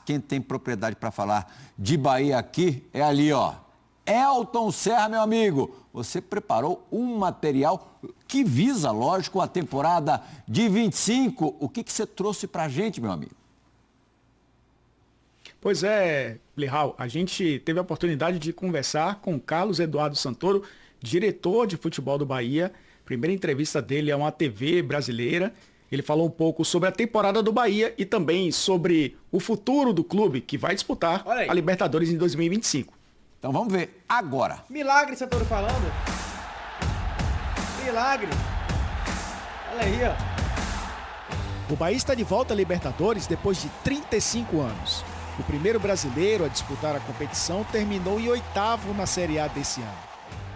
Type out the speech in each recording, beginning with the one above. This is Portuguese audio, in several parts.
quem tem propriedade para falar de Bahia aqui é ali, ó. Elton Serra, meu amigo, você preparou um material que visa, lógico, a temporada de 25. O que você trouxe para a gente, meu amigo? Pois é, Plihal, a gente teve a oportunidade de conversar com Carlos Eduardo Santoro, diretor de futebol do Bahia. Primeira entrevista dele a uma TV brasileira. Ele falou um pouco sobre a temporada do Bahia e também sobre o futuro do clube que vai disputar a Libertadores em 2025. Então vamos ver agora. Milagre, Santoro falando. Milagre. Olha aí, ó. O Bahia está de volta à Libertadores depois de 35 anos. O primeiro brasileiro a disputar a competição terminou em 8º na Série A desse ano.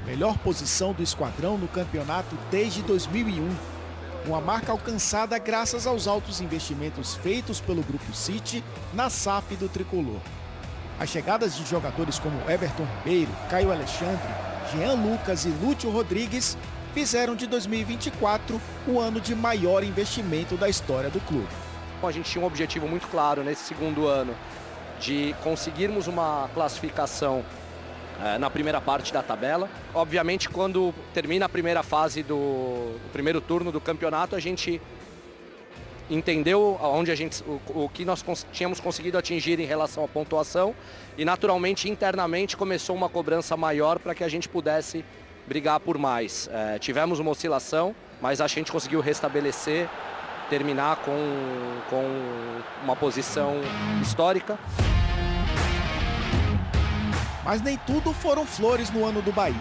Melhor posição do esquadrão no campeonato desde 2001. Uma marca alcançada graças aos altos investimentos feitos pelo Grupo City na SAF do tricolor. As chegadas de jogadores como Everton Ribeiro, Caio Alexandre, Jean Lucas e Lúcio Rodrigues fizeram de 2024 o ano de maior investimento da história do clube. A gente tinha um objetivo muito claro nesse segundo ano de conseguirmos uma classificação na primeira parte da tabela. Obviamente, quando termina a primeira fase do primeiro turno do campeonato, a gente entendeu o que nós tínhamos conseguido atingir em relação à pontuação e, naturalmente, internamente começou uma cobrança maior para que a gente pudesse brigar por mais. Tivemos uma oscilação, mas a gente conseguiu restabelecer, terminar com uma posição histórica. Mas nem tudo foram flores no ano do Bahia.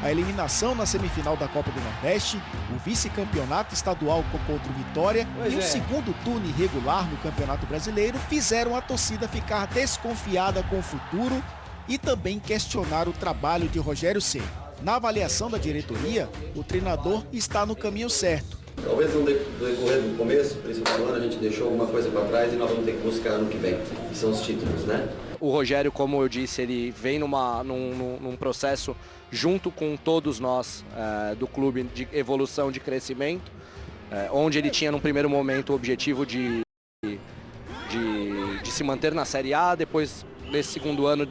A eliminação na semifinal da Copa do Nordeste, o vice-campeonato estadual contra o Vitória e o segundo turno irregular no Campeonato Brasileiro fizeram a torcida ficar desconfiada com o futuro e também questionar o trabalho de Rogério Ceni. Na avaliação da diretoria, o treinador está no caminho certo. Talvez no decorrer do começo, principalmente do ano, a gente deixou alguma coisa para trás e nós vamos ter que buscar ano que vem, que são os títulos, né? O Rogério, como eu disse, ele vem num processo junto com todos nós do clube de evolução, de crescimento, onde ele tinha num primeiro momento o objetivo de se manter na Série A, depois nesse segundo ano,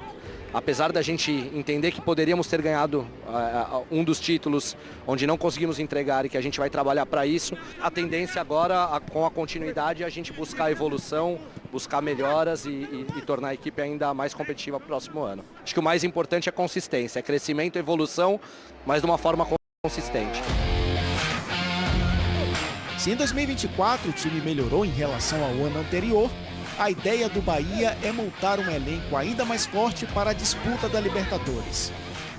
apesar da gente entender que poderíamos ter ganhado um dos títulos onde não conseguimos entregar e que a gente vai trabalhar para isso, a tendência agora, com a continuidade, é a gente buscar evolução, buscar melhoras e tornar a equipe ainda mais competitiva para o próximo ano. Acho que o mais importante é consistência, é crescimento, evolução, mas de uma forma consistente. Se em 2024 o time melhorou em relação ao ano anterior, a ideia do Bahia é montar um elenco ainda mais forte para a disputa da Libertadores.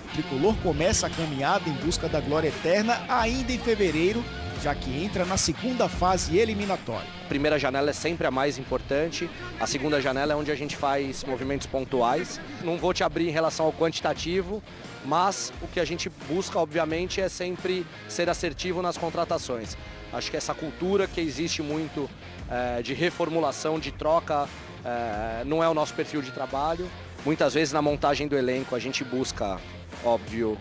O tricolor começa a caminhada em busca da glória eterna ainda em fevereiro, já que entra na segunda fase eliminatória. A primeira janela é sempre a mais importante, a segunda janela é onde a gente faz movimentos pontuais. Não vou te abrir em relação ao quantitativo, mas o que a gente busca, obviamente, é sempre ser assertivo nas contratações. Acho que essa cultura que existe muito de reformulação, de troca, não é o nosso perfil de trabalho. Muitas vezes na montagem do elenco a gente busca, óbvio,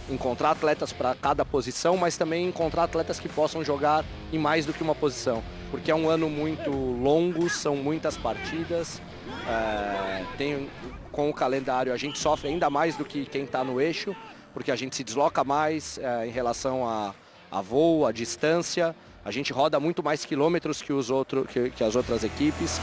encontrar atletas para cada posição, mas também encontrar atletas que possam jogar em mais do que uma posição. Porque é um ano muito longo, são muitas partidas, com o calendário a gente sofre ainda mais do que quem está no eixo, porque a gente se desloca mais em relação a voo, a distância. A gente roda muito mais quilômetros que as outras equipes.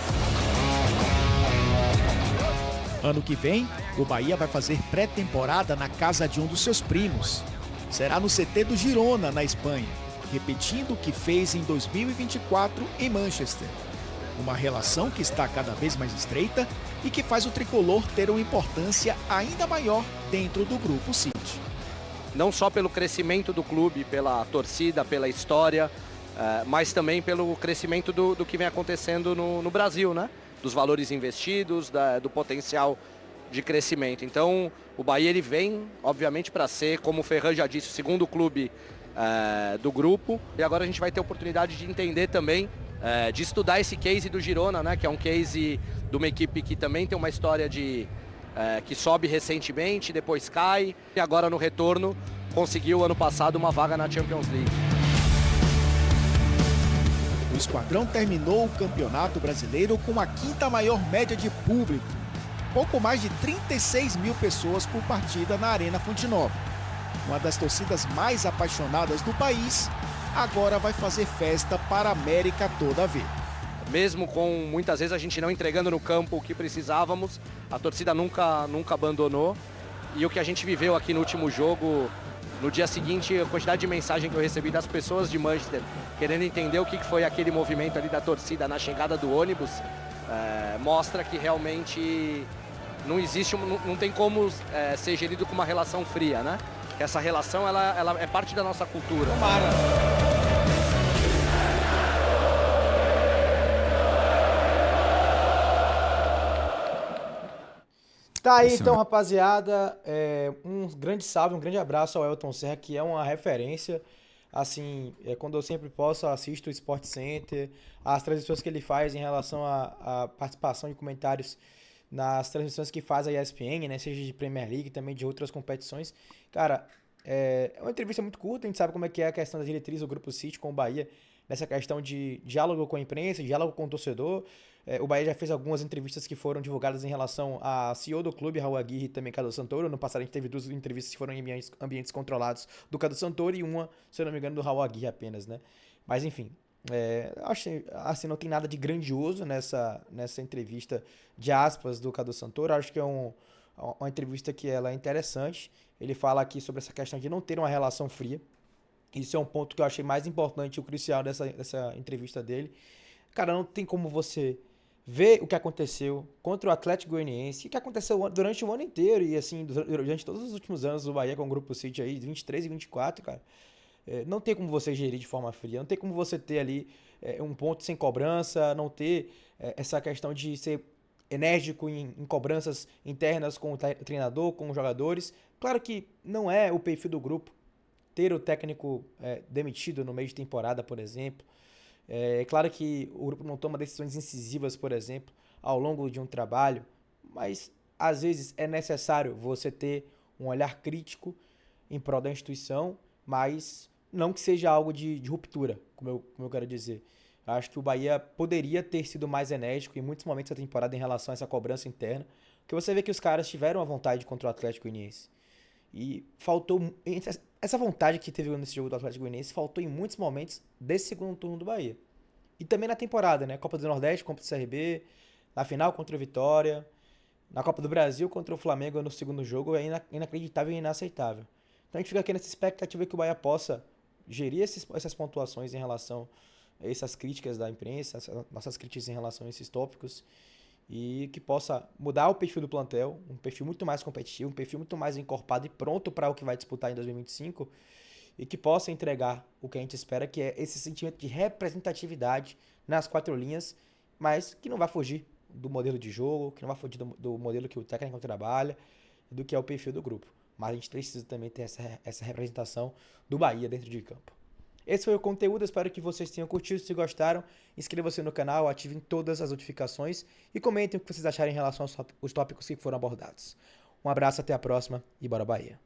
Ano que vem, o Bahia vai fazer pré-temporada na casa de um dos seus primos. Será no CT do Girona, na Espanha, repetindo o que fez em 2024 em Manchester. Uma relação que está cada vez mais estreita e que faz o tricolor ter uma importância ainda maior dentro do Grupo City. Não só pelo crescimento do clube, pela torcida, pela história, mas também pelo crescimento do que vem acontecendo no Brasil, né? Dos valores investidos, do potencial de crescimento. Então, o Bahia ele vem, obviamente, para ser, como o Ferran já disse, o segundo clube do grupo. E agora a gente vai ter a oportunidade de entender também, de estudar esse case do Girona, né? Que é um case de uma equipe que também tem uma história que sobe recentemente, depois cai, e agora no retorno conseguiu ano passado uma vaga na Champions League. esquadrão terminou o Campeonato Brasileiro com a quinta maior média de público, pouco mais de 36 mil pessoas por partida na Arena Fonte Nova. Uma das torcidas mais apaixonadas do país, agora vai fazer festa para a América toda ver. Mesmo com muitas vezes a gente não entregando no campo o que precisávamos, a torcida nunca abandonou. E o que a gente viveu aqui no último jogo, no dia seguinte, a quantidade de mensagem que eu recebi das pessoas de Manchester, querendo entender o que foi aquele movimento ali da torcida na chegada do ônibus, mostra que realmente não existe, não tem como ser gerido com uma relação fria, né? Essa relação ela é parte da nossa cultura. Tomara. Tá aí então, rapaziada, um grande salve, um grande abraço ao Ailton Serra, que é uma referência. Assim, quando eu sempre posso, eu assisto o Sport Center, as transmissões que ele faz em relação à participação de comentários nas transmissões que faz a ESPN, né, seja de Premier League, também de outras competições. Cara, é uma entrevista muito curta, a gente sabe como é que é a questão da diretriz do Grupo City com o Bahia, nessa questão de diálogo com a imprensa, diálogo com o torcedor. O Bahia já fez algumas entrevistas que foram divulgadas em relação a CEO do clube, Raul Aguirre, e também Cadu Santoro. No passado a gente teve 2 entrevistas que foram em ambientes controlados do Cadu Santoro e uma, se eu não me engano, do Raul Aguirre apenas, né? Mas enfim, acho assim, não tem nada de grandioso nessa entrevista de aspas do Cadu Santoro. Acho que é uma entrevista que ela é interessante. Ele fala aqui sobre essa questão de não ter uma relação fria. Isso é um ponto que eu achei mais importante e crucial dessa entrevista dele. Cara, não tem como você ver o que aconteceu contra o Atlético Goianiense, o que aconteceu durante o ano inteiro e assim, durante todos os últimos anos do Bahia com o Grupo City aí, 23 e 24, cara. Não tem como você gerir de forma fria, não tem como você ter ali um ponto sem cobrança, não ter essa questão de ser enérgico em cobranças internas com o treinador, com os jogadores. Claro que não é o perfil do grupo ter o técnico demitido no meio de temporada, por exemplo. É claro que o grupo não toma decisões incisivas, por exemplo, ao longo de um trabalho, mas às vezes é necessário você ter um olhar crítico em prol da instituição, mas não que seja algo de ruptura, como eu quero dizer. Eu acho que o Bahia poderia ter sido mais enérgico em muitos momentos da temporada em relação a essa cobrança interna, porque você vê que os caras tiveram a vontade contra o Atlético Goianiense. E faltou... Essa vontade que teve nesse jogo do Atlético Goianiense faltou em muitos momentos desse segundo turno do Bahia. E também na temporada, né? Copa do Nordeste contra o CRB, na final contra o Vitória, na Copa do Brasil contra o Flamengo no segundo jogo, é inacreditável e inaceitável. Então a gente fica aqui nessa expectativa que o Bahia possa gerir essas pontuações em relação a essas críticas da imprensa, nossas críticas em relação a esses tópicos, e que possa mudar o perfil do plantel, um perfil muito mais competitivo, um perfil muito mais encorpado e pronto para o que vai disputar em 2025, e que possa entregar o que a gente espera, que é esse sentimento de representatividade nas 4 linhas, mas que não vai fugir do modelo de jogo, que não vai fugir do modelo que o técnico trabalha e do que é o perfil do grupo. Mas a gente precisa também ter essa representação do Bahia dentro de campo. Esse foi o conteúdo, espero que vocês tenham curtido. Se gostaram, inscreva-se no canal, ativem todas as notificações e comentem o que vocês acharem em relação aos tópicos que foram abordados. Um abraço, até a próxima e bora Bahia!